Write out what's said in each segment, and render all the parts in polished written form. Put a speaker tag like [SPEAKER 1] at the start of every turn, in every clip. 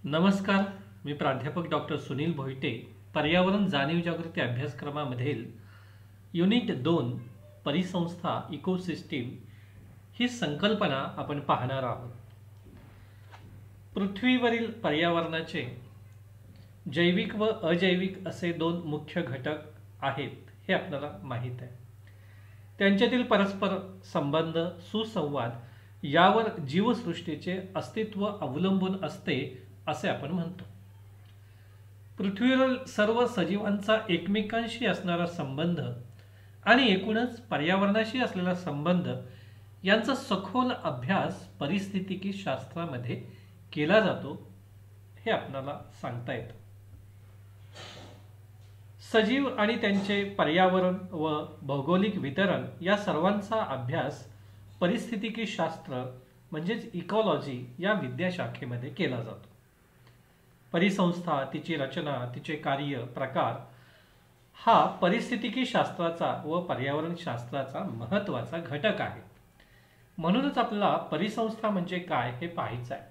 [SPEAKER 1] नमस्कार, मी प्राध्यापक डॉक्टर सुनील भोईटे. पर्यावरण जाणीव जागृती अभ्यासक्रमामधील युनिट 2 परिसंस्था इकोसिस्टीम ही संकल्पना आपण पाहणार आहोत. पृथ्वीवरील पर्यावरणाचे जैविक व अजैविक असे दोन मुख्य घटक आहेत हे आपल्याला माहीत आहे. त्यांच्यातील परस्पर संबंध, सुसंवाद यावर जीवसृष्टीचे अस्तित्व अवलंबून असते असे आपण म्हणतो. पृथ्वीवरील सर्व सजीवांचा एकमेकांशी असणारा संबंध आणि एकूणच पर्यावरणाशी असलेला संबंध यांचा सखोल अभ्यास परिस्थितिकी शास्त्रामध्ये केला जातो हे आपल्याला सांगता येतं. सजीव आणि त्यांचे पर्यावरण व भौगोलिक वितरण या सर्वांचा अभ्यास परिस्थितिकी शास्त्र म्हणजेच इकॉलॉजी या विद्याशाखेमध्ये केला जातो. परिसंस्था, तिची रचना, तिचे कार्य, प्रकार हा परिस्थितिकी शास्त्राचा व पर्यावरण शास्त्राचा महत्त्वाचा घटक आहे. म्हणूनच आपल्याला परिसंस्था म्हणजे काय हे पाहायचं आहे.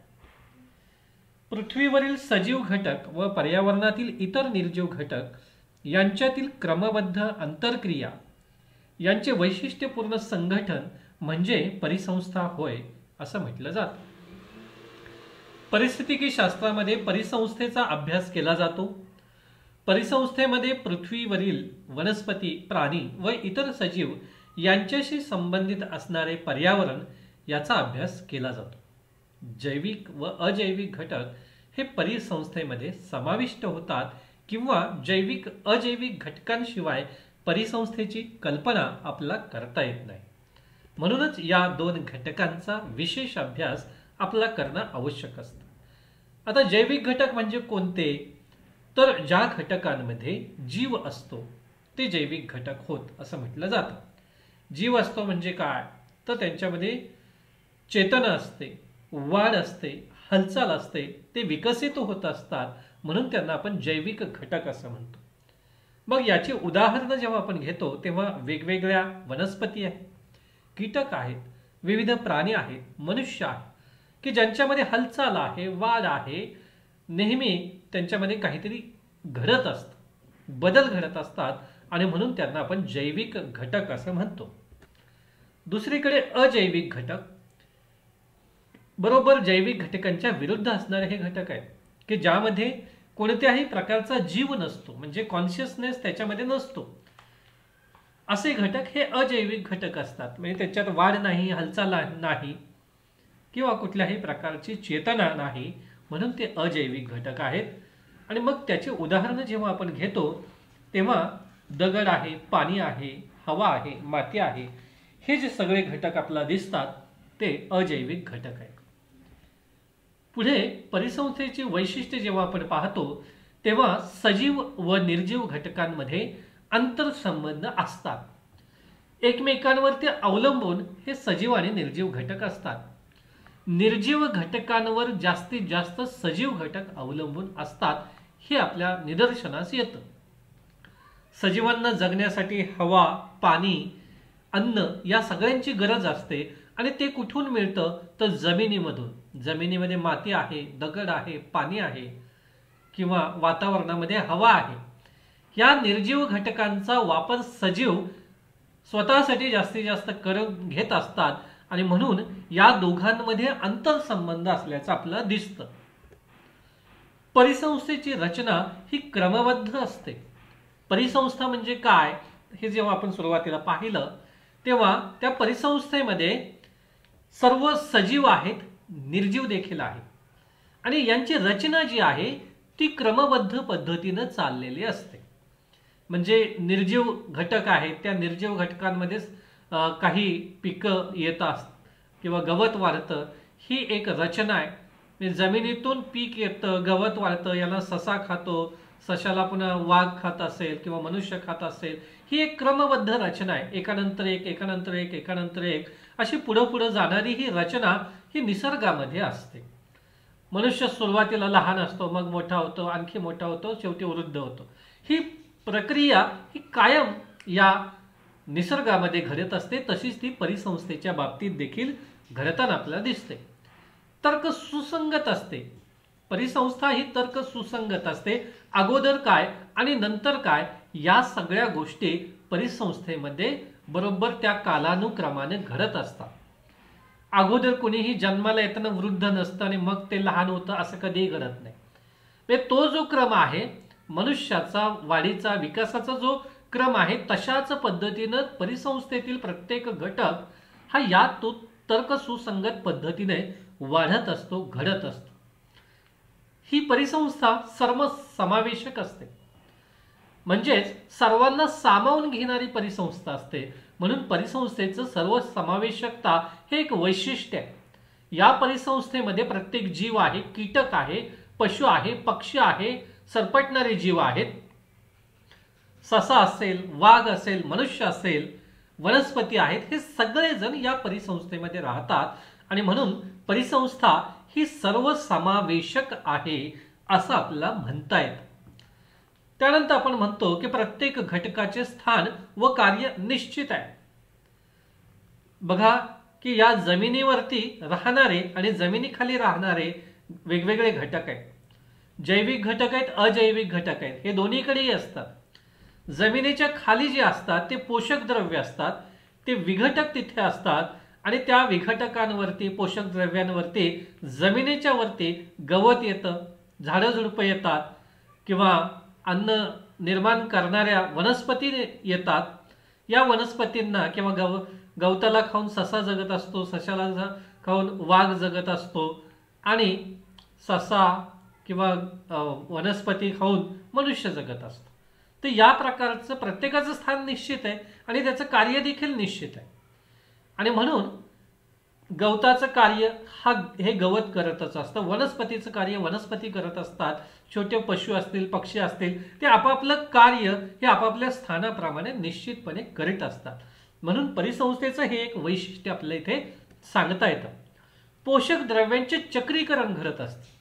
[SPEAKER 1] पृथ्वीवरील सजीव घटक व पर्यावरणातील इतर निर्जीव घटक यांच्यातील क्रमबद्ध आंतरक्रिया यांचे वैशिष्ट्यपूर्ण संघटन म्हणजे परिसंस्था होय असं म्हटलं जातं. परिस्थितिकी शास्त्रामध्ये परिसंस्थेचा अभ्यास केला जातो. परिसंस्थेमध्ये पृथ्वीवरील वनस्पती, प्राणी व इतर सजीव यांच्याशी संबंधित असणारे पर्यावरण याचा अभ्यास केला जातो. जैविक व अजैविक घटक हे परिसंस्थेमध्ये समाविष्ट होतात किंवा जैविक अजैविक घटकांशिवाय परिसंस्थेची कल्पना आपल्याला करता येत नाही. म्हणूनच या दोन घटकांचा विशेष अभ्यास आपल्याला करणं आवश्यक असतं. आता जैविक घटक म्हणजे कोणते? तर ज्या घटकांमध्ये जीव असतो ते जैविक घटक होत असं म्हटलं जातं. जीव असतो म्हणजे काय? तर त्यांच्यामध्ये चेतना असते, वाढ असते, हालचाल असते, ते विकसित होत असतात, म्हणून त्यांना आपण जैविक घटक असं म्हणतो. मग याची उदाहरणं जेव्हा आपण घेतो तेव्हा वेगवेगळ्या वनस्पती आहेत, कीटक आहेत, विविध प्राणी आहेत, मनुष्य आहे की ज्यांच्यामध्ये हालचाल आहे, वाढ आहे, नेहमी त्यांच्यामध्ये काहीतरी घडत असतं, बदल घडत असतात आणि म्हणून त्यांना आपण जैविक घटक असं म्हणतो. दुसरीकडे अजैविक घटक बरोबर जैविक घटकांच्या विरुद्ध असणारे हे घटक आहेत की ज्यामध्ये कोणत्याही प्रकारचा जीव नसतो, म्हणजे कॉन्शियसनेस त्याच्यामध्ये नसतो. असे घटक हे अजैविक घटक असतात. म्हणजे त्याच्यात वाढ नाही, हालचाल नाही किंवा कुठल्याही प्रकारची चेतना नाही, म्हणून ते अजैविक घटक आहेत. आणि मग त्याची उदाहरणं जेव्हा आपण घेतो तेव्हा दगड आहे, पाणी आहे, हवा आहे, माती आहे, हे जे सगळे घटक आपल्याला दिसतात ते अजैविक घटक आहेत. पुढे परिसंस्थेची वैशिष्ट्ये जेव्हा आपण पाहतो तेव्हा सजीव व निर्जीव घटकांमध्ये आंतरसंबंध असतात. एकमेकांवरती अवलंबून हे सजीव आणि निर्जीव घटक असतात. निर्जीव घटकांवर जास्तीत जास्त सजीव घटक अवलंबून असतात हे आपल्या निदर्शनास येतं. सजीवांना जगण्यासाठी हवा, पाणी, अन्न या सगळ्यांची गरज असते आणि ते कुठून मिळतं तर जमिनीमधून. जमिनीमध्ये माती आहे, दगड आहे, पाणी आहे किंवा वातावरणामध्ये हवा आहे. या निर्जीव घटकांचा वापर सजीव स्वतःसाठी जास्तीत जास्त करून घेत असतात आणि म्हणून या दोघांमध्ये आंतरसंबंध असल्याचं आपल्याला दिसतं. परिसंस्थेची रचना ही क्रमबद्ध असते. परिसंस्था म्हणजे काय हे जेव्हा आपण सुरुवातीला पाहिलं तेव्हा त्या परिसंस्थेमध्ये सर्व सजीव आहेत, निर्जीव देखील आहेत आणि यांची रचना जी आहे ती क्रमबद्ध पद्धतीनं चाललेली असते. म्हणजे निर्जीव घटक आहेत, त्या निर्जीव घटकांमध्ये काही पिकं येतात किंवा गवत वाढतं, ही एक रचना आहे. म्हणजे जमिनीतून पीक येतं, गवत वाढतं, याला ससा खातो, सशाला पुन्हा वाघ खात असेल किंवा मनुष्य खात असेल, ही एक क्रमबद्ध रचना आहे. एकानंतर एक, एकानंतर एक, एकानंतर एक अशी पुढं पुढं जाणारी ही रचना ही निसर्गामध्ये असते. मनुष्य सुरुवातीला लहान असतो, मग मोठा होतो, आणखी मोठा होतो, शेवटी वृद्ध होतो. ही प्रक्रिया ही कायम या निसर्गामध्ये घडत असते. तशीच ती परिसंस्थेच्या बाबतीत देखील घडताना आपल्याला दिसते. तर्क सुसंगत असते. परिसंस्था ही तर्क सुसंगत असते. अगोदर काय आणि नंतर काय या सगळ्या गोष्टी परिसंस्थेमध्ये बरोबर त्या कालानुक्रमाने घडत असतात. अगोदर कोणीही जन्माला येताना वृद्ध नसतं आणि मग ते लहान होतं असं कधीही घडत नाही. तो जो क्रम आहे मनुष्याचा वाढीचा विकासाचा जो क्रम आहे तशाच पद्धतीनं परिसंस्थेतील प्रत्येक घटक हा या तो तर्क सुसंगत पद्धतीने वाढत असतो, घडत असतो. ही परिसंस्था सर्व समावेशक असते, म्हणजेच सर्वांना सामावून घेणारी परिसंस्था असते. म्हणून परिसंस्थेचं सर्व समावेशकता हे एक वैशिष्ट्य आहे. या परिसंस्थेमध्ये प्रत्येक जीव आहे, कीटक आहे, पशु आहे, पक्षी आहे, सरपटणारे जीव आहेत, ससा असेल, वाघ असेल, मनुष्य असेल, वनस्पती आहेत, हे सगळेजण या परिसंस्थेमध्ये राहतात. आणि म्हणून परिसंस्था ही सर्व समावेशक आहे असं आपल्याला म्हणता येतं. त्यानंतर आपण म्हणतो की प्रत्येक घटकाचे स्थान व कार्य निश्चित आहे. बघा की या जमिनीवरती राहणारे आणि जमिनीखाली राहणारे वेगवेगळे घटक आहेत. जैविक घटक आहेत, अजैविक घटक आहेत, हे दोन्हीकडेही असतात. जमिनीच्या खाली जे असतात ते पोषक द्रव्य असतात, ते विघटक तिथे असतात आणि त्या विघटकांवरती पोषक द्रव्यांवरती जमिनीच्या वरती गवत येतं, झाडं झुडपं येतात किंवा अन्न निर्माण करणाऱ्या वनस्पती येतात. या वनस्पतींना किंवा गवताला खाऊन ससा जगत असतो, सशाला खाऊन वाघ जगत असतो आणि ससा किंवा वनस्पती खाऊन मनुष्य जगत असतो. तर या प्रकारचं प्रत्येकाचं स्थान निश्चित आहे आणि त्याचं कार्य देखील निश्चित आहे. आणि म्हणून गवताचं कार्य हे गवत करतच असतं, वनस्पतीचं कार्य वनस्पती करत असतात, छोटे पशु असतील, पक्षी असतील, ते आपापलं कार्य हे आपापल्या स्थानाप्रमाणे निश्चितपणे करीत असतात. म्हणून परिसंस्थेचं हे एक वैशिष्ट्य आपल्याला इथे सांगता येतं. पोषक द्रव्यांचे चक्रीकरण घडत असते,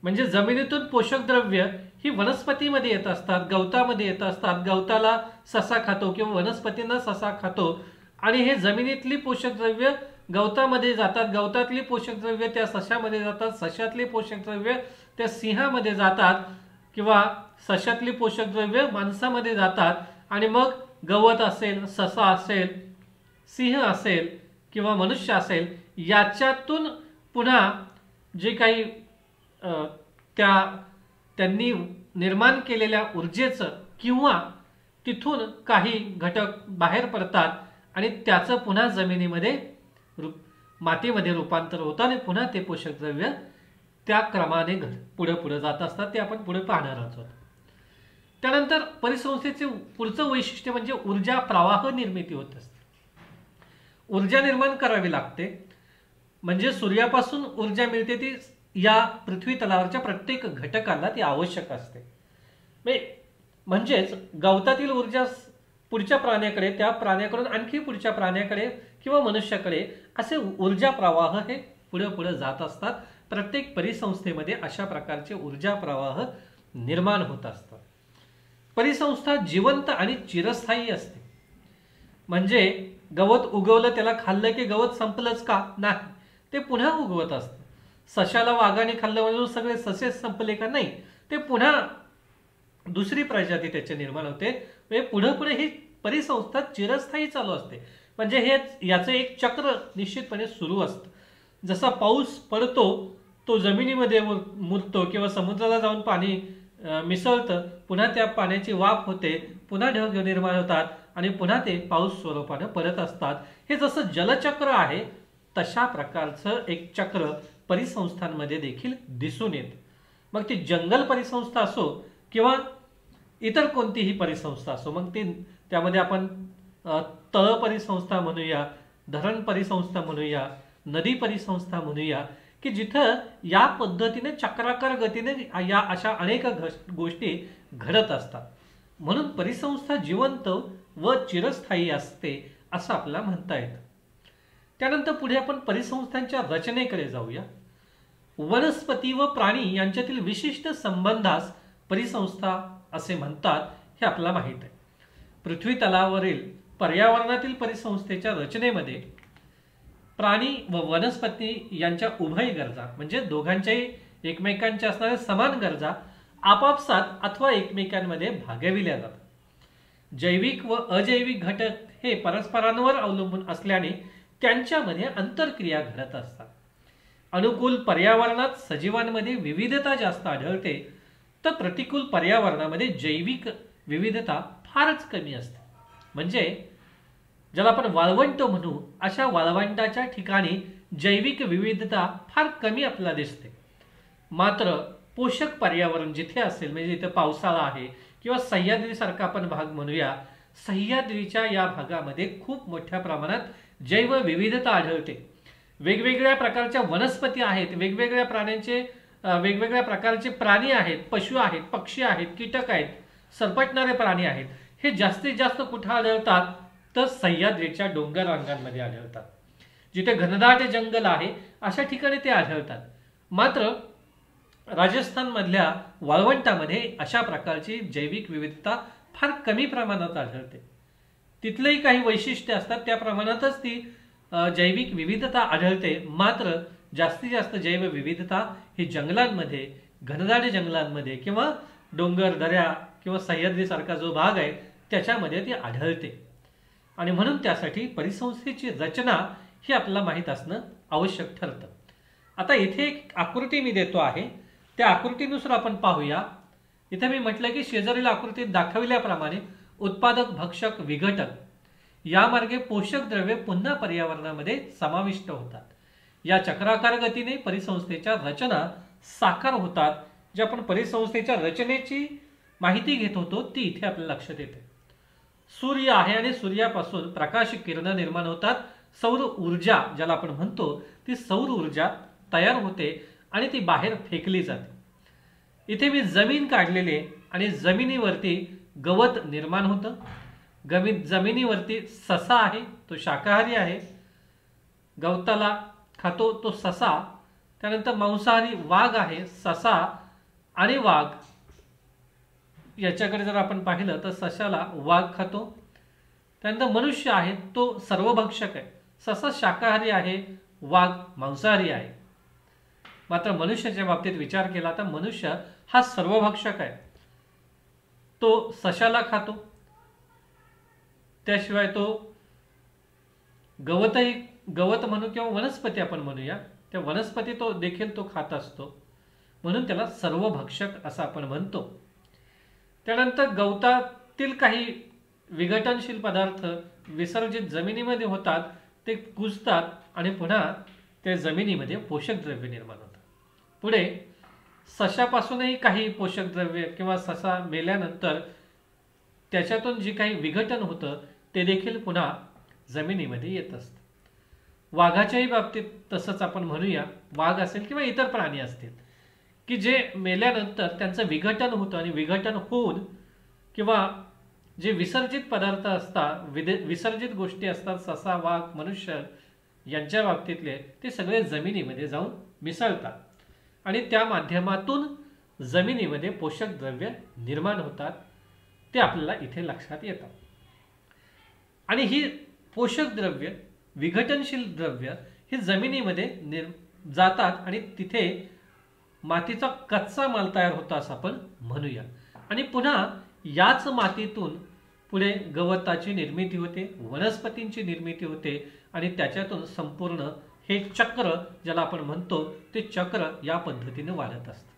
[SPEAKER 1] म्हणजे जमिनीतून पोषक द्रव्य ही वनस्पतीमध्ये येत असतात, गवतामध्ये येत असतात. गवताला ससा खातो किंवा वनस्पतींना ससा खातो आणि हे जमिनीतली पोषक द्रव्य गवतामध्ये जातात, गवतातली पोषक द्रव्य त्या सशामध्ये जातात, सशातली पोषक द्रव्य त्या सिंहामध्ये जातात किंवा सशातली पोषक द्रव्य माणसामध्ये जातात आणि मग गवत असेल, ससा असेल, सिंह असेल किंवा मनुष्य असेल याच्यातून पुन्हा जे काही त्यांनी निर्माण केलेल्या ऊर्जेचं किंवा तिथून काही घटक बाहेर पडतात आणि त्याचं पुन्हा जमिनीमध्ये मातीमध्ये रूपांतर होतं आणि पुन्हा ते पोषक द्रव्य त्या क्रमाने पुढे पुढे जात असतात. ते आपण पुढे पाहणार आहोत. त्यानंतर परिसंस्थेचे पुढचं वैशिष्ट्य म्हणजे ऊर्जा प्रवाह निर्मिती होत असते. ऊर्जा निर्माण करावी लागते, म्हणजे सूर्यापासून ऊर्जा मिळते ती या पृथ्वी तलावरच्या प्रत्येक घटकाला ती आवश्यक असते. म्हणजेच गवतातील ऊर्जा पुढच्या प्राण्याकडे, त्या प्राण्याकडून आणखी पुढच्या प्राण्याकडे किंवा मनुष्याकडे असे ऊर्जा प्रवाह हे पुढे पुढे जात असतात. प्रत्येक परिसंस्थेमध्ये अशा प्रकारचे ऊर्जा प्रवाह निर्माण होत असतात. परिसंस्था जिवंत आणि चिरस्थायी असते, म्हणजे गवत उगवलं त्याला खाल्लं की गवत संपलंच का? नाही, ते पुन्हा उगवत असतं. सशाला वाघाने खाल्लं म्हणून सगळे ससेच संपले का? नाही, ते पुन्हा दुसरी प्रजाती त्याचे निर्माण होते. पुढे पुढे ही परिसंस्था चिरस्थायी चालू असते. म्हणजे हे याचं एक चक्र निश्चितपणे सुरू असतं. जसा पाऊस पडतो तो जमिनीमध्ये मुरतो किंवा समुद्राला जाऊन पाणी मिसळतं, पुन्हा त्या पाण्याची वाफ होते, पुन्हा ढग निर्माण होतात आणि पुन्हा ते पाऊस स्वरूपाने पडत असतात. हे जसं जलचक्र आहे तशा प्रकारचं एक चक्र परिसंस्थांमध्ये देखील दिसून येतं. मग ती जंगल परिसंस्था असो किंवा इतर कोणतीही परिसंस्था असो, मग त्यामध्ये आपण तळ परिसंस्था म्हणूया, धरण परिसंस्था म्हणूया, नदी परिसंस्था म्हणूया, की जिथं या पद्धतीने चक्राकार गतीने या अशा अनेक गोष्टी घडत असतात. म्हणून परिसंस्था जिवंत व चिरस्थायी असते असं आपल्याला म्हणता येतं. त्यानंतर पुढे आपण परिसंस्थांच्या रचनेकडे जाऊया. वनस्पती व प्राणी यांच्यातील विशिष्ट संबंधास परिसंस्था असे म्हणतात हे आपल्याला माहित आहे. पृथ्वी तलावरील पर्यावरणातील परिसंस्थेच्या रचनेमध्ये प्राणी व वनस्पती यांच्या उभय गरजा म्हणजे दोघांच्याही एकमेकांच्या असणाऱ्या समान गरजा आपापसात अथवा एकमेकांमध्ये भागविल्या जातात। जैविक व अजैविक घटक हे परस्परांवर अवलंबून असल्याने त्यांच्यामध्ये आंतरक्रिया घडत असतात। अनुकूल पर्यावरणात सजीवांमध्ये विविधता जास्त आढळते, तर प्रतिकूल पर्यावरणामध्ये जैविक विविधता फारच कमी असते। म्हणजे ज्याला आपण वाळवंट म्हणू, अशा वाळवंटाच्या ठिकाणी जैविक विविधता फार कमी आपल्याला दिसते। मात्र पोषक पर्यावरण जिथे असेल, म्हणजे जिथे पावसाळा आहे किंवा सह्याद्रीसारखा आपण भाग म्हणूया, सह्याद्रीच्या या भागामध्ये खूप मोठ्या प्रमाणात जैव विविधता आढळते। वेगवेगळ्या प्रकारच्या वनस्पती आहेत, वेगवेगळ्या प्राण्यांचे वेगवेगळ्या प्रकारचे प्राणी आहेत, पशु आहेत, पक्षी आहेत, कीटक आहेत, सरपटणारे प्राणी आहेत। हे जास्तीत जास्त कुठे आढळतात, तर सह्याद्रीच्या डोंगर रांगांमध्ये आढळतात। जिथे घनदाट जंगल आहे अशा ठिकाणी ते आढळतात। मात्र राजस्थान मधल्या वाळवंटामध्ये अशा प्रकारची जैविक विविधता फार कमी प्रमाणात आढळते। तिथलेही काही वैशिष्ट्ये असतात, त्या प्रमाणातच ती जैविक विविधता आढळते। मात्र जास्तीत जास्त जैव विविधता ही जंगलांमध्ये, घनदाट जंगलांमध्ये किंवा डोंगर दऱ्या किंवा सह्याद्रीसारखा जो भाग आहे त्याच्यामध्ये ती आढळते। आणि म्हणून त्यासाठी परिसंस्थेची रचना ही आपल्याला माहीत असणं आवश्यक ठरतं। आता इथे एक आकृती मी देतो आहे, त्या आकृतीनुसार आपण पाहूया। इथे मी म्हटलं की शेजारील आकृतीत दाखविल्याप्रमाणे उत्पादक, भक्षक, विघटक या मार्गे पोषक द्रव्ये पुन्हा पर्यावरणामध्ये समाविष्ट होतात। या चक्राकार गतीने परिसंस्थेच्या रचना साकार होतात। जे आपण परिसंस्थेच्या रचनेची माहिती घेत होतो ती इथे आपल्या लक्षात येते। सूर्य आहे आणि सूर्यापासून प्रकाश किरण निर्माण होतात। सौर ऊर्जा ज्याला आपण म्हणतो ती सौर ऊर्जा तयार होते आणि ती बाहेर फेकली जाते। इथे मी जमीन काढलेली आहे आणि जमिनीवरती गवत निर्माण होतं। जमिनीवरती ससा आहे, तो शाकाहारी आहे, गवताला खातो तो ससा। त्यानंतर मांसाहारी वाघ आहे, ससा आणि वाघ याच्याकडे जर आपण पाहिलं तर सशाला वाघ खातो। त्यानंतर मनुष्य आहे, तो सर्वभक्षक आहे। ससा शाकाहारी आहे, वाघ मांसाहारी आहे। मात्र मनुष्याच्या बाबतीत विचार केला तर मनुष्य हा सर्वभक्षक आहे। तो सशाला खातो, त्याशिवाय तो गवत म्हणू किंवा वनस्पती आपण म्हणूया, त्या वनस्पती तो देखील तो खात असतो, म्हणून त्याला सर्वभक्षक असं आपण म्हणतो। त्यानंतर गवतातील काही विघटनशील पदार्थ विसर्जित जमिनीमध्ये होतात, ते कुजतात आणि पुन्हा त्या जमिनीमध्ये पोषक द्रव्य निर्माण होतात। पुढे सशापासूनही काही पोषक द्रव्य किंवा ससा मेल्यानंतर त्याच्यातून जे काही विघटन होतं ते देखील पुन्हा जमिनीमध्ये येत असतं। वाघाच्याही बाबतीत तसंच आपण म्हणूया, वाघ असेल किंवा इतर प्राणी असतील की जे मेल्यानंतर त्यांचं विघटन होतं आणि विघटन होऊन किंवा जे विसर्जित पदार्थ असतात, विसर्जित गोष्टी असतात, ससा, वाघ, मनुष्य यांच्या बाबतीतले ते सगळे जमिनीमध्ये जाऊन मिसळतात आणि त्या माध्यमातून जमिनीमध्ये पोषक द्रव्य निर्माण होतात। ते आपल्याला इथे लक्षात येतात। आणि ही पोषक द्रव्य, विघटनशील द्रव्य हे जमिनीमध्ये जातात आणि तिथे मातीचा कच्चा माल तयार होतो असं आपण म्हणूया। आणि पुन्हा याच मातीतून पुढे गवताची निर्मिती होते, वनस्पतींची निर्मिती होते आणि त्याच्यातून संपूर्ण हे चक्र ज्याला आपण म्हणतो ते चक्र या पद्धतीने वाढत असतं।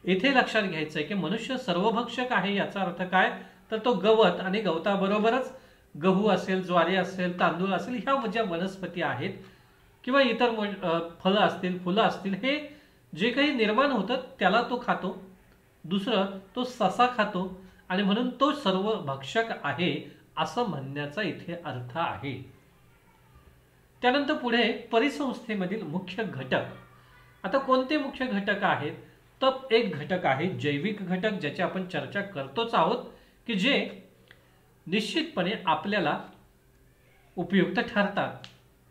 [SPEAKER 1] इथे लक्षात घ्यायचं आहे की मनुष्य सर्वभक्षक आहे। याचा अर्थ काय, तर तो गवत आणि गवताबरोबरच गहू असेल, ज्वारी असेल, तांदूळ असेल, ह्या ज्या वनस्पती आहेत किंवा इतर फळं असतील, फुलं असतील, हे जे काही निर्माण होतं त्याला तो खातो। दुसरं तो ससा खातो आणि म्हणून तो सर्व भक्षक आहे असं म्हणण्याचा इथे अर्थ आहे। त्यानंतर पुढे परिसंस्थेमधील मुख्य घटक। आता कोणते मुख्य घटक आहेत, तर एक घटक आहे जैविक घटक, ज्याची आपण चर्चा करतोच आहोत की जे निश्चितपणे आपल्याला उपयुक्त ठरतात।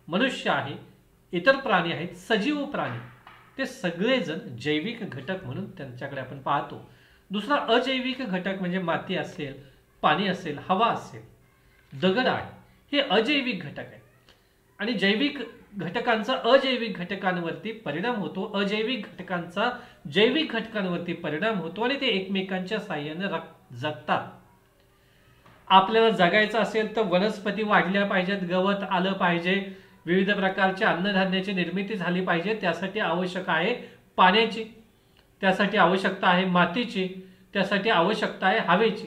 [SPEAKER 1] मनुष्य आहे, इतर प्राणी आहेत, सजीव प्राणी, ते सगळेजण जैविक घटक म्हणून त्यांच्याकडे आपण पाहतो। दुसरा अजैविक घटक म्हणजे माती असेल, पाणी असेल, हवा असेल, दगड आहे, हे अजैविक घटक आहे। आणि जैविक घटकांचा अजैविक घटकांवरती परिणाम होतो, अजैविक घटकांचा जैविक घटकांवरती परिणाम होतो आणि ते एकमेकांच्या साह्याने जगतात. आपल्याला जगायचं असेल तर वनस्पती वाढल्या पाहिजेत, गवत आलं पाहिजे, विविध प्रकारच्या अन्नधान्याची निर्मिती झाली पाहिजे. त्यासाठी आवश्यक आहे पाण्याची, त्यासाठी आवश्यकता आहे मातीची, त्यासाठी आवश्यकता आहे हवेची.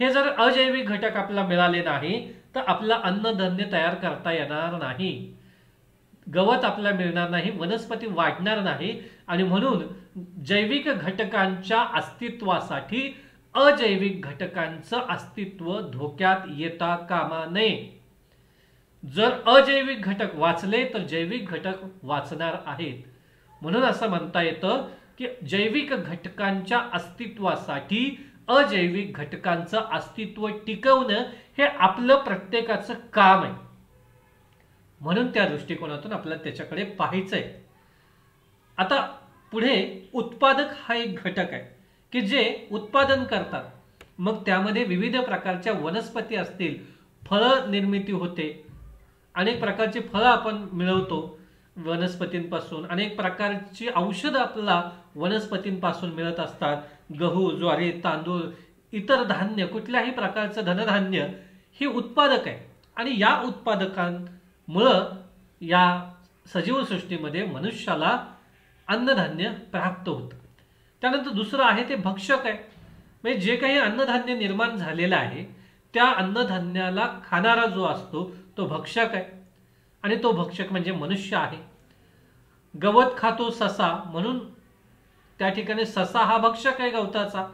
[SPEAKER 1] हे जर अजैविक घटक आपल्याला मिळाले नाही तर आपला अन्नधान्य तयार करता येणार नाही, गवत आपल्याला मिळणार नाही, वनस्पती वाढणार नाही. आणि म्हणून जैविक घटकांच्या अस्तित्वासाठी अजैविक घटकांचं अस्तित्व धोक्यात येता कामा नये. जर अजैविक घटक वाचले तर जैविक घटक वाचणार आहेत. म्हणून असं म्हणता येतं की जैविक घटकांच्या अस्तित्वासाठी अजैविक घटकांचं अस्तित्व टिकवणं हे आपलं प्रत्येकाचं काम आहे. म्हणून त्या दृष्टिकोनातून आपल्याला त्याच्याकडे पाहायचंय. आता पुढे उत्पादक हा एक घटक आहे की जे उत्पादन करतात. मग त्यामध्ये विविध प्रकारच्या वनस्पती असतील, फळ निर्मिती होते, अनेक प्रकारची फळं आपण मिळवतो वनस्पतींपासून, अनेक प्रकारची औषधं आपल्याला वनस्पतींपासून मिळत असतात. गहू, ज्वारी, तांदूळ, इतर धान्य, कुठल्याही प्रकारचं धनधान्य हे उत्पादक आहे. आणि या उत्पादकांमुळं या सजीव सृष्टीमध्ये मनुष्याला अन्नधान्य प्राप्त होतं. त्यानंतर दुसरं आहे ते भक्षक आहे. म्हणजे जे काही अन्नधान्य निर्माण झालेलं आहे त्या अन्नधान्याला खाणारा जो असतो तो भक्षक आहे. आणि तो भक्षक म्हणजे मनुष्य आहे. गवत खातो ससा, म्हणून त्या ठिकाणी ससा हा भक्षक आहे गवताचा.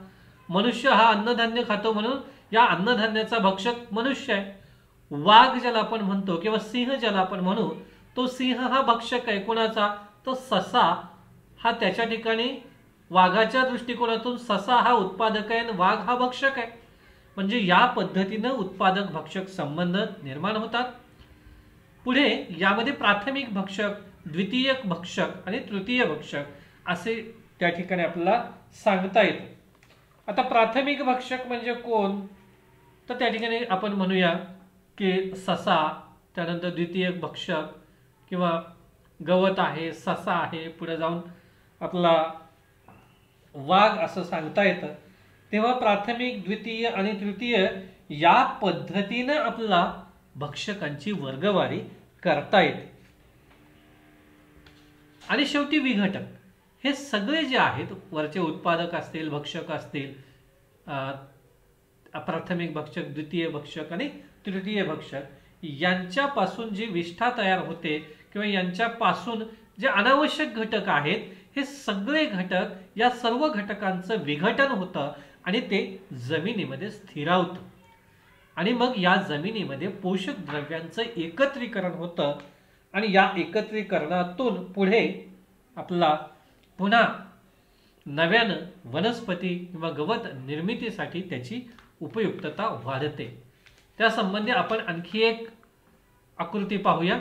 [SPEAKER 1] मनुष्य हा अन्नधान्य खातो म्हणून या अन्नधान्याचा भक्षक मनुष्य आहे. वाघ ज्याला आपण म्हणतो किंवा सिंह ज्याला आपण म्हणू, तो सिंह हा भक्षक आहे. कोणाचा? तो ससा हा त्याच्या ठिकाणी वाघाच्या दृष्टिकोनातून ससा हा उत्पादक आहे आणि वाघ हा भक्षक आहे. म्हणजे या पद्धतीनं उत्पादक भक्षक संबंध निर्माण होतात. पुढे यामध्ये प्राथमिक भक्षक, द्वितीयक भक्षक आणि तृतीय भक्षक असे त्या ठिकाणी आपल्याला सांगता येतं. आता प्राथमिक भक्षक म्हणजे कोण? तर त्या ठिकाणी आपण म्हणूया की ससा, त्यानंतर द्वितीयक भक्षक किंवा गवत आहे, ससा आहे, पुढे जाऊन आपला वाघ असं सांगता येतं. तेव्हा प्राथमिक, द्वितीय आणि तृतीय या पद्धतीनं आपल्याला भक्षकांची वर्गवारी करता येते. आणि शेवटी विघटक. हे सगळे जे आहेत वरचे उत्पादक असतील, भक्षक असतील, प्राथमिक भक्षक, द्वितीय भक्षक आणि तृतीय भक्षक, यांच्यापासून जी विष्ठा तयार होते किंवा यांच्यापासून जे अनावश्यक घटक आहेत, हे सगळे घटक, या सर्व घटकांचं विघटन होतं आणि ते जमिनीमध्ये स्थिरावतं. आणि मग या जमिनीमध्ये पोषक द्रव्यांचं एकत्रीकरण होतं आणि या एकत्रीकरणातून पुढे आपला पुन्हा नव्यानं वनस्पती किंवा गवत निर्मितीसाठी त्याची उपयुक्तता वाढते. त्या संबंधी आपण आणखी एक आकृती पाहूया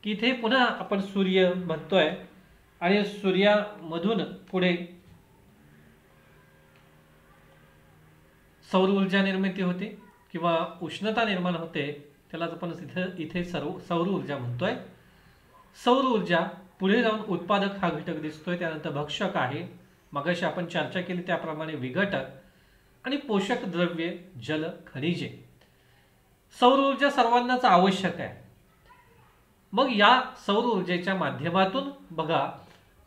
[SPEAKER 1] की इथे पुन्हा आपण सूर्य म्हणतोय आणि सूर्यामधून पुढे सौर ऊर्जा निर्मिती होते किंवा उष्णता निर्माण होते, त्यालाच आपण इथे सौर ऊर्जा म्हणतोय. सौर ऊर्जा पुढे जाऊन उत्पादक हा घटक दिसतोय, त्यानंतर भक्षक आहे, मगाशी आपण चर्चा केली त्याप्रमाणे विघटक आणि पोषक द्रव्ये, जल, खनिजे. सौर ऊर्जा सर्वांनाच आवश्यक आहे. मग या सौर ऊर्जेच्या माध्यमातून बघा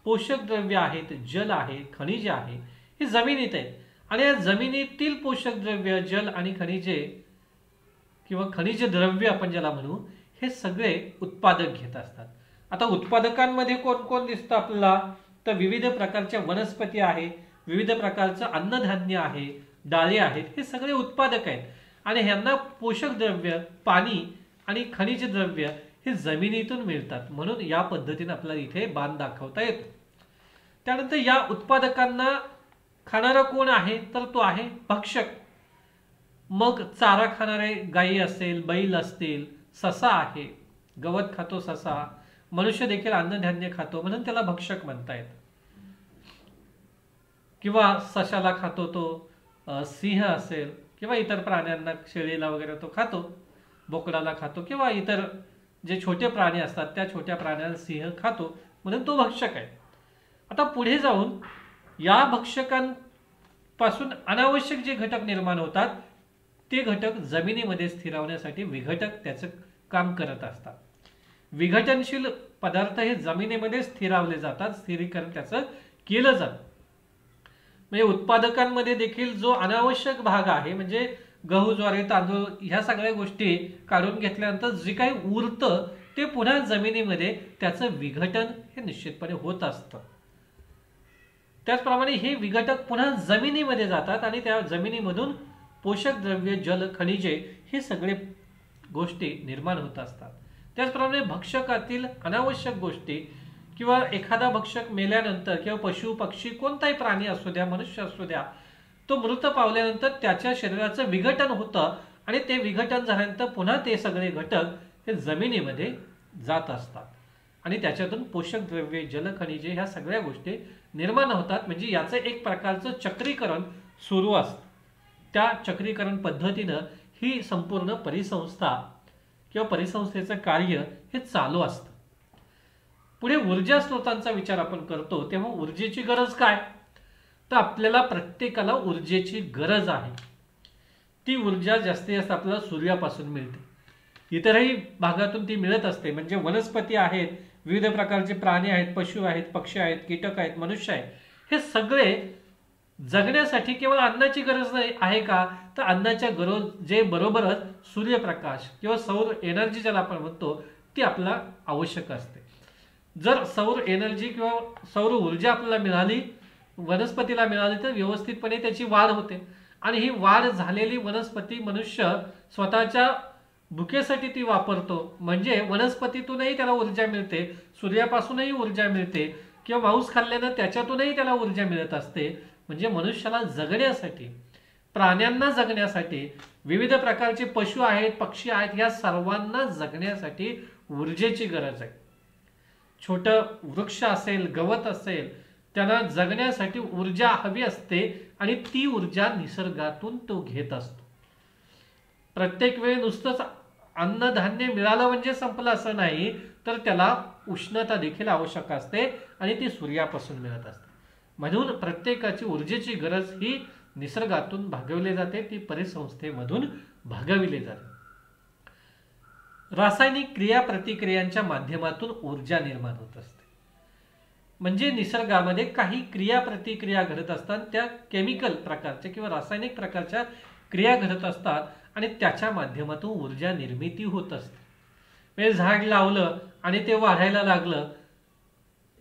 [SPEAKER 1] पोषक द्रव्य आहेत, जल आहे, खनिजे आहे, हे जमिनीत आहेत. आणि या जमिनीतील पोषक द्रव्य, जल आणि खनिजे किंवा खनिज द्रव्य आपण ज्याला म्हणू, हे सगळे उत्पादक घेत असतात. आता उत्पादकांमध्ये कोण कोण दिसतं आपल्याला? तर विविध प्रकारच्या वनस्पती आहे, विविध प्रकारचं अन्नधान्य आहे, डाळे आहेत, हे सगळे उत्पादक आहेत. आणि ह्यांना पोषक द्रव्य, पाणी आणि खनिज द्रव्य हे जमिनीतून मिळतात. म्हणून या पद्धतीने आपल्याला इथे बाण दाखवता येतो. त्यानंतर या उत्पादकांना खाणारा कोण आहे? तर तो आहे भक्षक. मग चारा खाणारे गायी असेल, बैल असतील, ससा आहे, गवत खातो ससा, मनुष्य देखील अन्नधान्य खातो म्हणून त्याला भक्षक म्हणता येतं. किंवा सशाला खातो तो सिंह असेल किंवा इतर प्राण्यांना, शेळीला वगैरे तो खातो, बोकडाला खातो किंवा इतर जे छोटे प्राणी असतात त्या छोट्या प्राण्याला सिंह खातो म्हणून तो भक्षक आहे. आता पुढे जाऊन या भक्षकांपासून अनावश्यक जे घटक निर्माण होतात ते घटक जमिनीमध्ये स्थिरावण्यासाठी विघटक त्याचं काम करत असतात. विघटनशील पदार्थ हे जमिनीमध्ये स्थिरावले जातात, स्थिरीकरण त्याचं केलं जातं. म्हणजे उत्पादकांमध्ये देखील जो अनावश्यक भाग आहे, म्हणजे गहू, ज्वारी, तांदूळ ह्या सगळ्या गोष्टी काढून घेतल्यानंतर जे काही उरतं ते पुन्हा जमिनीमध्ये त्याचं विघटन हे निश्चितपणे होत असतं. त्याचप्रमाणे हे विघटक पुन्हा जमिनीमध्ये जातात आणि त्या जमिनीमधून पोषक द्रव्य, जल, खनिजे हे सगळे गोष्टी निर्माण होत असतात. त्याचप्रमाणे भक्षकातील अनावश्यक गोष्टी किंवा एखादा भक्षक मेल्यानंतर किंवा पशु, पक्षी, कोणताही प्राणी असू द्या, मनुष्य असू द्या, तो मृत पावल्यानंतर त्याच्या शरीराचं विघटन होतं आणि ते विघटन झाल्यानंतर पुन्हा ते सगळे घटक हे जमिनीमध्ये जात असतात आणि त्याच्यातून पोषक द्रव्ये, जलखनिजे ह्या सगळ्या गोष्टी निर्माण होतात. म्हणजे याचं एक प्रकारचं चक्रीकरण सुरू असतं. त्या चक्रीकरण पद्धतीनं ही संपूर्ण परिसंस्था किंवा परिसंस्थेचं कार्य हे चालू असतं. पुढे ऊर्जा स्रोतांचा विचार आपण करतो तेव्हा ऊर्जेची गरज काय, तर आपल्याला प्रत्येकाला ऊर्जेची गरज आहे. ती ऊर्जा जास्तीत जास्त आपल्याला सूर्यापासून मिळते. इतरही भागातून ती मिळत असते. म्हणजे वनस्पती आहेत, विविध प्रकारचे प्राणी आहेत, पशु आहेत, पक्षी आहेत, कीटक आहेत, मनुष्य आहेत, हे सगळे जगण्यासाठी केवळ अन्नाची गरज नाही आहे का, तर अन्नाच्या गरजे बरोबरच सूर्यप्रकाश किंवा सौर एनर्जी ज्याला आपण म्हणतो ती आपल्याला आवश्यक असते. जर सौर एनर्जी किंवा सौर ऊर्जा आपल्याला मिळाली, वनस्पतीला मिळाली, तर व्यवस्थितपणे त्याची वाढ होते आणि ही वाढ झालेली वनस्पती मनुष्य स्वतःच्या भुकेसाठी ती वापरतो. म्हणजे वनस्पतीतूनही त्याला ऊर्जा मिळते, सूर्यापासूनही ऊर्जा मिळते किंवा मांस खाल्ल्यानं त्याच्यातूनही त्याला ऊर्जा मिळत असते. म्हणजे मनुष्याला जगण्यासाठी, प्राण्यांना जगण्यासाठी, विविध प्रकारचे पशु आहेत, पक्षी आहेत, या सर्वांना जगण्यासाठी ऊर्जेची गरज आहे. छोटं वृक्ष असेल, गवत असेल, त्यांना जगण्यासाठी ऊर्जा हवी असते आणि ती ऊर्जा निसर्गातून तो घेत असतो. प्रत्येक वेळी नुसतंच अन्नधान्य मिळालं म्हणजे संपलं असं नाही, तर त्याला उष्णता देखील आवश्यक असते आणि ती सूर्यापासून मिळत असते. म्हणून प्रत्येकाची ऊर्जेची गरज ही निसर्गातून भागवली जाते, ती परिसंस्थेमधून भागविली जाते. रासायनिक क्रिया प्रतिक्रियांच्या माध्यमातून ऊर्जा निर्माण होत असते. म्हणजे निसर्गामध्ये काही क्रिया प्रतिक्रिया घडत असतात, त्या केमिकल प्रकारच्या किंवा रासायनिक प्रकारच्या क्रिया घडत असतात आणि त्याच्या माध्यमातून ऊर्जा निर्मिती होत असते. म्हणजे झाड लावलं आणि ते वाढायला लागलं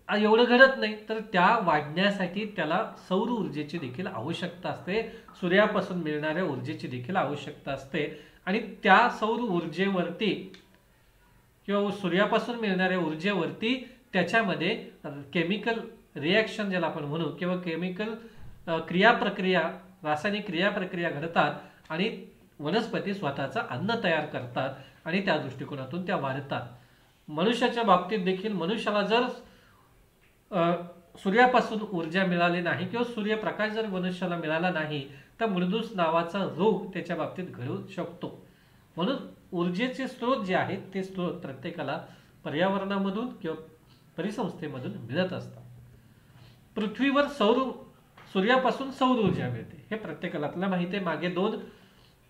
[SPEAKER 1] एवढं घडत नाही, तर त्या वाढण्यासाठी त्याला सौर ऊर्जेची देखील आवश्यकता असते, सूर्यापासून मिळणाऱ्या ऊर्जेची देखील आवश्यकता असते आणि त्या सौर ऊर्जेवरती किंवा सूर्यापासून मिळणाऱ्या ऊर्जेवरती त्याच्यामध्ये केमिकल रिॲक्शन ज्याला आपण म्हणू किंवा केमिकल क्रियाप्रक्रिया, रासायनिक क्रियाप्रक्रिया घडतात आणि वनस्पती स्वतःचं अन्न तयार करतात आणि त्या दृष्टिकोनातून त्या वाढतात. मनुष्याच्या बाबतीत देखील मनुष्याला जर सूर्यापासून ऊर्जा मिळाली नाही किंवा सूर्यप्रकाश जर मनुष्याला मिळाला नाही तर मृदूस नावाचा रोग त्याच्या बाबतीत घडू शकतो. म्हणून ऊर्जेचे स्रोत जे आहेत ते स्रोत प्रत्येकाला पर्यावरणामधून किंवा परिसंस्थेमधून मिळत असतात. पृथ्वीवर सूर्यापासून सौर ऊर्जा मिळते हे प्रत्येकाला आपल्याला माहिती आहे. मागे 2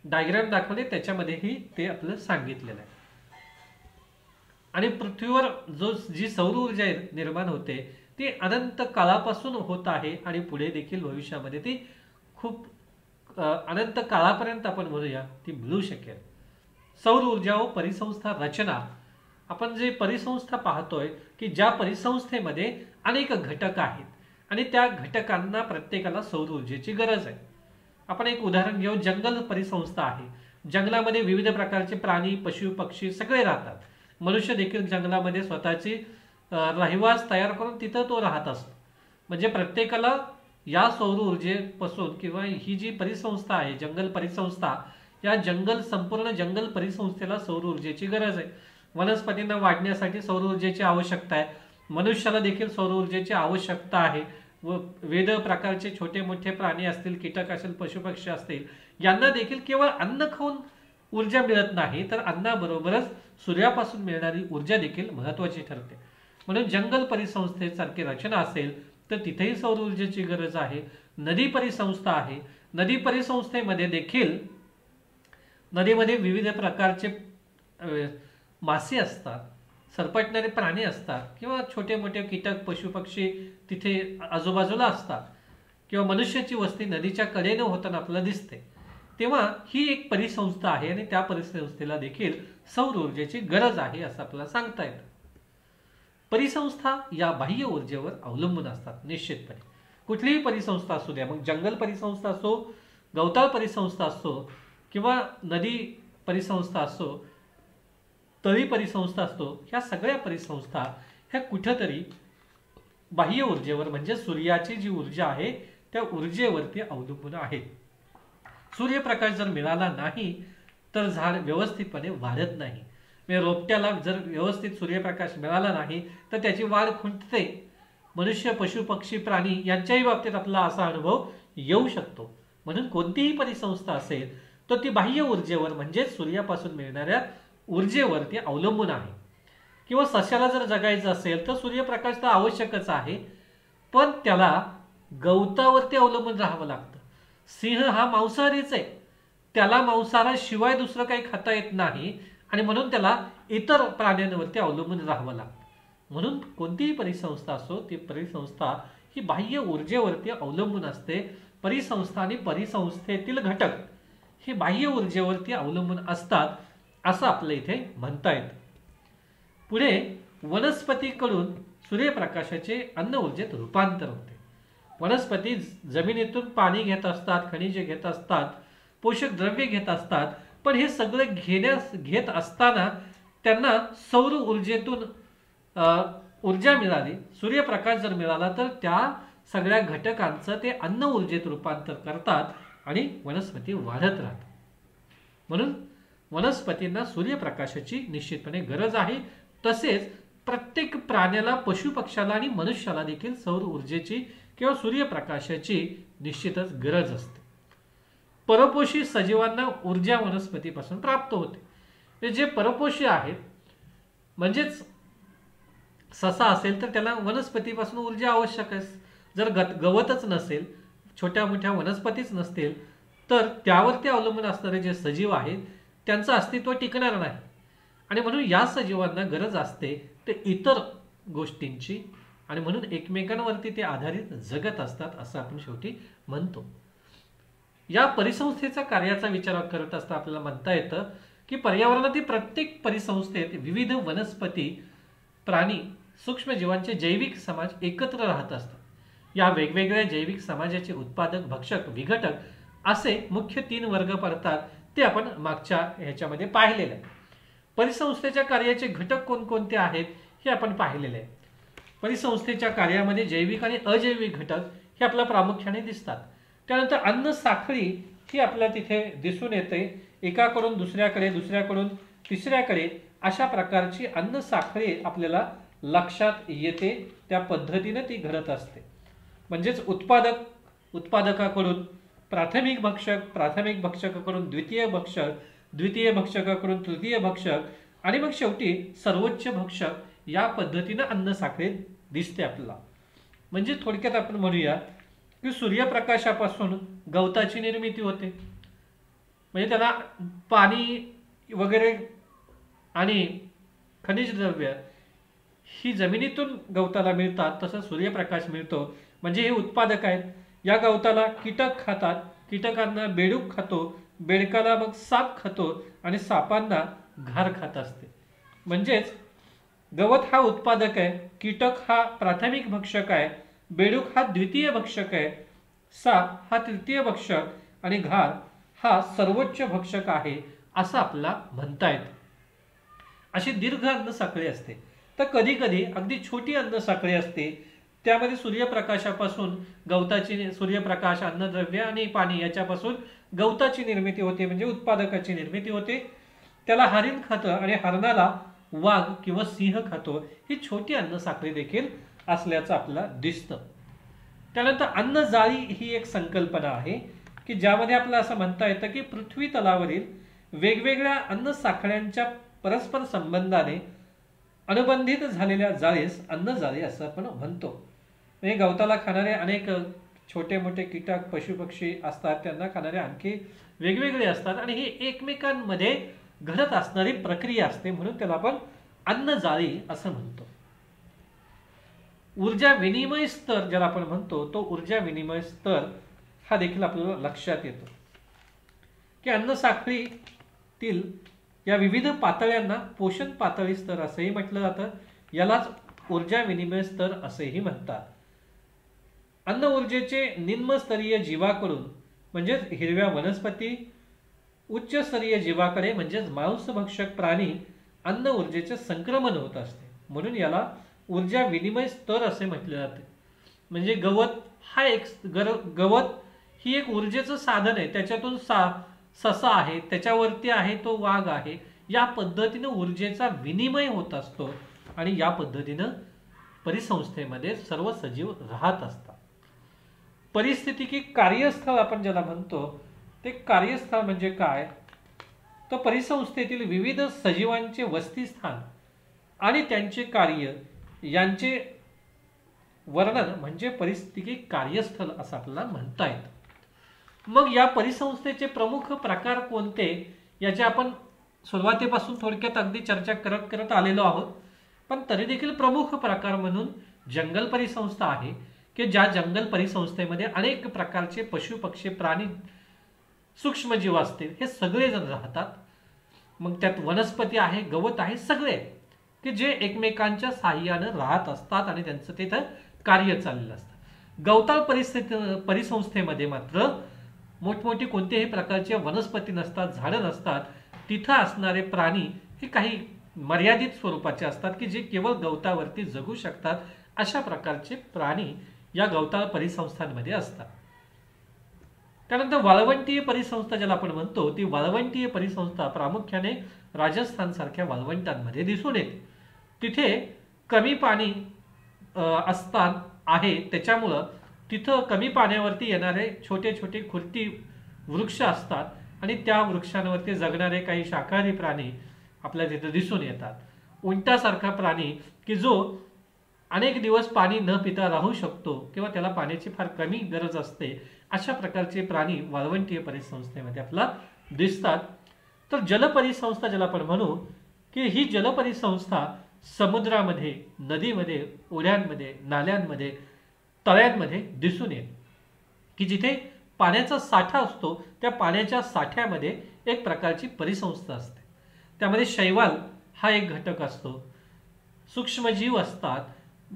[SPEAKER 1] डायग्राम दाखवले त्याच्यामध्येही ते आपल्याला सांगितलेलं आहे. आणि पृथ्वीवर जी सौर ऊर्जा निर्माण होते ती अनंत काळापासून होत आहे आणि पुढे देखील भविष्यामध्ये ती खूप अनंत काळापर्यंत आपण म्हणूया ती मिळू शकेल. सौर ऊर्जा व परिसंस्था रचना, आपण जे परिसंस्था पाहतोय की ज्या परिसंस्थेमध्ये अनेक घटक आहेत आणि त्या घटकांना प्रत्येकाला सौर ऊर्जेची गरज आहे. आपण एक उदाहरण घेऊ, जंगल परिसंस्था आहे. जंगलामध्ये विविध प्रकारचे प्राणी, पशु, पक्षी सगळे राहतात. मनुष्य देखील जंगलामध्ये स्वतःची रहिवास तयार करून तिथं तो राहत असतो. म्हणजे प्रत्येकाला या सौर ऊर्जेपासून किंवा ही जी परिसंस्था आहे जंगल परिसंस्था, या संपूर्ण जंगल परिसंस्थेला सौर ऊर्जेची गरज आहे. वनस्पतींना वाढण्यासाठी सौर ऊर्जेची आवश्यकता आहे. मनुष्याला देखील सौर ऊर्जेची आवश्यकता आहे व विविध प्रकारचे छोटे मोठे प्राणी असतील, कीटक असतील, पशुपक्षी असतील, यांना देखील केवळ अन्न खाऊन ऊर्जा मिळत नाही तर अन्नाबरोबरच सूर्यापासून मिळणारी ऊर्जा देखील महत्त्वाची ठरते. म्हणून जंगल परिसंस्थेसारखी रचना असेल तर तिथेही सौर ऊर्जेची गरज आहे. नदी परिसंस्था आहे, नदी परिसंस्थेमध्ये देखील नदीमध्ये विविध प्रकारचे मासे असतात, सरपटणारे प्राणी असतात किंवा छोटे मोठे कीटक पशुपक्षी तिथे आजूबाजूला असतात किंवा मनुष्याची वस्ती नदीच्या कडेने होताना आपल्याला दिसते. तेव्हा ही एक परिसंस्था आहे आणि त्या परिसंस्थेला देखील सौर ऊर्जेची गरज आहे असं आपल्याला सांगता येतं. परिसंस्था या बाह्य ऊर्जेवर अवलंबून असतात निश्चितपणे. कुठलीही परिसंस्था असू द्या, मग जंगल परिसंस्था असो, गवताळ परिसंस्था असो किंवा नदी परिसंस्था असो, तळी परिसंस्था असतो, ह्या सगळ्या परिसंस्था ह्या कुठेतरी बाह्य ऊर्जेवर म्हणजे सूर्याची जी ऊर्जा आहे त्या ऊर्जेवरती अवलंबून आहेत. सूर्यप्रकाश जर मिळाला नाही तर झाड व्यवस्थितपणे वाढत नाही. म्हणजे रोपट्याला जर व्यवस्थित सूर्यप्रकाश मिळाला नाही तर त्याची वाढ खुंटते. मनुष्य पशु पक्षी प्राणी यांच्याही बाबतीत आपला असा अनुभव येऊ शकतो. म्हणून कोणतीही परिसंस्था असेल तर ती बाह्य ऊर्जेवर म्हणजे सूर्यापासून मिळणाऱ्या ऊर्जेवरती अवलंबून आहे. किंवा सस्याला जर जगायचं असेल तर सूर्यप्रकाश तर आवश्यकच आहे, पण त्याला गवतावरती अवलंबून राहावं लागतं. सिंह हा मांसाहारीच आहे, त्याला मांसाहाराशिवाय दुसरं काही खाता येत नाही आणि म्हणून त्याला इतर प्राण्यांवरती अवलंबून राहावं लागतं. म्हणून कोणतीही परिसंस्था असो ती परिसंस्था ही बाह्य ऊर्जेवरती अवलंबून असते. परिसंस्था आणि परिसंस्थेतील घटक हे बाह्य ऊर्जेवरती अवलंबून असतात असं आपल्या इथे म्हणता येतं. पुढे वनस्पतीकडून सूर्यप्रकाशाचे अन्न ऊर्जेत रूपांतर होते. वनस्पती जमिनीतून पाणी घेत असतात, खनिजे घेत असतात, पोषक द्रव्ये घेत असतात, पण हे सगळं घेत असताना त्यांना सौर ऊर्जेतून ऊर्जा मिळाली, सूर्यप्रकाश जर मिळाला तर त्या सगळ्या घटकांचं ते अन्न ऊर्जेत रूपांतर करतात आणि वनस्पती वाढत राहतात. म्हणून वनस्पतींना सूर्यप्रकाशाची निश्चितपणे गरज आहे. तसेच प्रत्येक प्राण्याला, पशुपक्षाला आणि मनुष्याला देखील सौर ऊर्जेची किंवा सूर्यप्रकाशाची निश्चितच गरज असते. परपोषी सजीवांना ऊर्जा वनस्पतीपासून प्राप्त होते. जे परपोषी आहेत म्हणजेच ससा असेल तर त्याला वनस्पतीपासून ऊर्जा आवश्यक आहे. जर गवतच नसेल, छोट्या मोठ्या वनस्पतीच नसतील तर त्यावरती अवलंबून असणारे जे सजीव आहेत त्यांचं अस्तित्व टिकणार नाही. आणि म्हणून या सजीवांना गरज असते ते इतर गोष्टींची आणि म्हणून एकमेकांवरती ते आधारित जगत असतात असं आपण शेवटी म्हणतो. या परिसंस्थेचा कार्याचा विचार करत असता आपल्याला म्हणता येतं की पर्यावरणातील प्रत्येक परिसंस्थेत विविध वनस्पती, प्राणी, सूक्ष्मजीवांचे जैविक समाज एकत्र राहत असतात. या वेगवेगळ्या जैविक समाजाचे उत्पादक, भक्षक, विघटक असे मुख्य 3 वर्ग पडतात. ते आपण मागच्या ह्याच्यामध्ये पाहिलेले आहे. परिसंस्थेच्या कार्याचे घटक कोणकोणते आहेत हे आपण पाहिलेले आहे. परिसंस्थेच्या कार्यामध्ये जैविक आणि अजैविक घटक हे आपल्या प्रामुख्याने दिसतात. त्यानंतर अन्न साखळी ही आपल्याला तिथे दिसून येते. एकाकडून दुसऱ्याकडे, दुसऱ्याकडून तिसऱ्याकडे अशा प्रकारची अन्न साखळी आपल्याला लक्षात येते. त्या पद्धतीने ती घडत असते. म्हणजेच उत्पादकाकडून प्राथमिक भक्षक, प्राथमिक भक्षकाकडून द्वितीय भक्षक, द्वितीय भक्षकाकडून तृतीय भक्षक आणि मग शेवटी सर्वोच्च भक्षक या पद्धतीने अन्न साखळी दिसते आपल्याला. म्हणजे थोडक्यात आपण म्हणूया की सूर्यप्रकाशापासून गवताची निर्मिती होते. म्हणजे त्याला पाणी वगैरे आणि खनिज द्रव्य ही जमिनीतून गवताला मिळतात. तसं सूर्यप्रकाश मिळतो म्हणजे हे उत्पादक आहेत. या गवताला कीटक खातात, कीटकांना बेडूक खातो, बेडकाला मग साप खातो आणि सापांना घार खात असते. म्हणजेच गवत हा उत्पादक आहे, कीटक हा प्राथमिक भक्षक आहे, बेडूक हा द्वितीय भक्षक आहे, साप हा तृतीय भक्षक आणि घार हा सर्वोच्च भक्षक आहे असं आपल्याला म्हणता येतं. अशी दीर्घ अन्न साखळी असते. तर कधी कधी अगदी छोटी अन्न साखळी असते. त्यामध्ये सूर्यप्रकाशापासून गवताची, सूर्यप्रकाश, अन्नद्रव्य आणि पाणी याच्यापासून गवताची निर्मिती होते म्हणजे उत्पादकाची निर्मिती होते. त्याला हरिण खातं आणि हरणाला वाघ किंवा सिंह खातो. ही छोटी अन्न साखळी देखील असल्याचं आपल्याला दिसतं. त्यानंतर अन्न जाळी ही एक संकल्पना आहे की ज्यामध्ये आपल्याला असं म्हणता येतं की पृथ्वी तलावरील वेगवेगळ्या अन्न साखळ्यांच्या परस्पर संबंधाने अनुबंधित झालेल्या जाळीस अन्नजाळी असं आपण म्हणतो. म्हणजे गवताला खाणारे अनेक छोटे मोठे कीटक पशुपक्षी असतात, त्यांना खाणारे आणखी वेगवेगळे असतात आणि ही एकमेकांमध्ये घडत असणारी प्रक्रिया असते, म्हणून त्याला आपण अन्नजाळी असं म्हणतो. ऊर्जा विनिमय स्तर ज्याला आपण म्हणतो, तो ऊर्जा विनिमय स्तर हा देखील आपल्याला लक्षात येतो की अन्न साखळीतील या विविध पातळ्यांना पोषण पातळी स्तर असंही म्हटलं जातं. यालाच ऊर्जा विनिमय स्तर असेही म्हणतात. अन्न ऊर्जेचे निम्नस्तरीय जीवाकडून म्हणजेच हिरव्या वनस्पती, उच्च स्तरीय जीवाकडे म्हणजेच मांसभक्षक प्राणी अन्न ऊर्जेचे संक्रमण होत असते, म्हणून याला ऊर्जा विनिमय स्तर असे म्हटले जाते. म्हणजे गवत ही एक ऊर्जेचं साधन आहे, त्याच्यातून ससा आहे, त्याच्यावरती आहे तो वाघ आहे, या पद्धतीने ऊर्जेचा विनिमय होत असतो आणि या पद्धतीनं परिसंस्थेमध्ये सर्व सजीव राहत असतात. परिस्थितिकी कार्यस्थळ आपण ज्याला म्हणतो, ते कार्यस्थळ म्हणजे काय, तर परिसंस्थेतील विविध सजीवांचे वसतिस्थान आणि त्यांचे कार्य यांचे वर्णन म्हणजे परिस्थितिकी कार्यस्थळ असं आपल्याला म्हणता येतं. मग या परिसंस्थेचे प्रमुख प्रकार कोणते याचे आपण सुरुवातीपासून थोडक्यात अगदी चर्चा करत करत आलेलो आहोत, पण तरी देखील प्रमुख प्रकार म्हणून जंगल परिसंस्था आहे की ज्या जंगल परिसंस्थेमध्ये अनेक प्रकारचे पशु पक्षी प्राणी सूक्ष्मजीव असतील, हे सगळे जण राहतात. मग त्यात वनस्पती आहे, गवत आहे, सगळे की जे एकमेकांच्या साह्यानं राहत असतात आणि त्यांचं तिथं कार्य चाललेलं असतं. गवताळ परिसंस्थेमध्ये मात्र मोठमोठी कोणत्याही प्रकारचे वनस्पती नसतात, झाडं नसतात. तिथं असणारे प्राणी हे काही मर्यादित स्वरूपाचे असतात की जे केवळ गवतावरती जगू शकतात. अशा प्रकारचे प्राणी या गवताळ परिसंस्थांमध्ये असतात. त्यानंतर वाळवंटीय परिसंस्था ज्याला आपण म्हणतो, ती वाळवंटीय परिसंस्था प्रामुख्याने राजस्थान सारख्या वाळवंटांमध्ये दिसून येते. तिथे कमी पाणी असतात आहे, त्याच्यामुळं तिथं कमी पाण्यावरती येणारे छोटे छोटे खुर्ती वृक्ष असतात आणि त्या वृक्षांवरती जगणारे काही शाकाहारी प्राणी आपल्या तिथे दिसून येतात. उंटासारखा प्राणी की जो अनेक दिवस पाणी न पिता राहू शकतो किंवा त्याला पाण्याची फार कमी गरज असते, अशा प्रकारचे प्राणी वाळवंटीय परिसंस्थेमध्ये आपल्याला दिसतात. तर जलपरिसंस्था ज्याला आपण म्हणू की ही जलपरिसंस्था समुद्रामध्ये, नदीमध्ये, ओढ्यांमध्ये, नाल्यांमध्ये, तळ्यांमध्ये दिसून येते की जिथे पाण्याचा साठा असतो, त्या पाण्याच्या साठ्यामध्ये एक प्रकारची परिसंस्था असते. त्यामध्ये शैवाल हा एक घटक असतो, सूक्ष्मजीव असतात,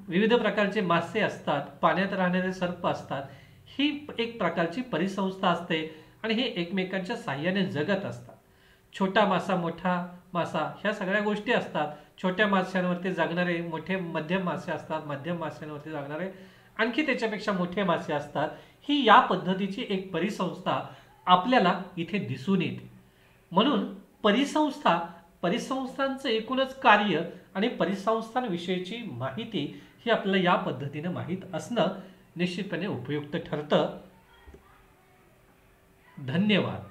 [SPEAKER 1] विविध प्रकारचे मासे असतात, पाण्यात राहणारे सर्प असतात. ही एक प्रकारची परिसंस्था असते आणि हे एकमेकांच्या साह्याने जगत असतात. छोटा मासा, मोठा मासा ह्या सगळ्या गोष्टी असतात. छोट्या माशांवरती जगणारे मोठे मध्यम मासे असतात, मध्यम माशांवरती जगणारे आणखी त्याच्यापेक्षा मोठे मासे असतात. ही या पद्धतीची एक परिसंस्था आपल्याला इथे दिसून येते. म्हणून परिसंस्थांचं एकूणच कार्य आणि परिसंस्थांविषयीची माहिती ही आपल्याला या पद्धतीने माहीत असणं निश्चितपणे उपयुक्त ठरतं. धन्यवाद.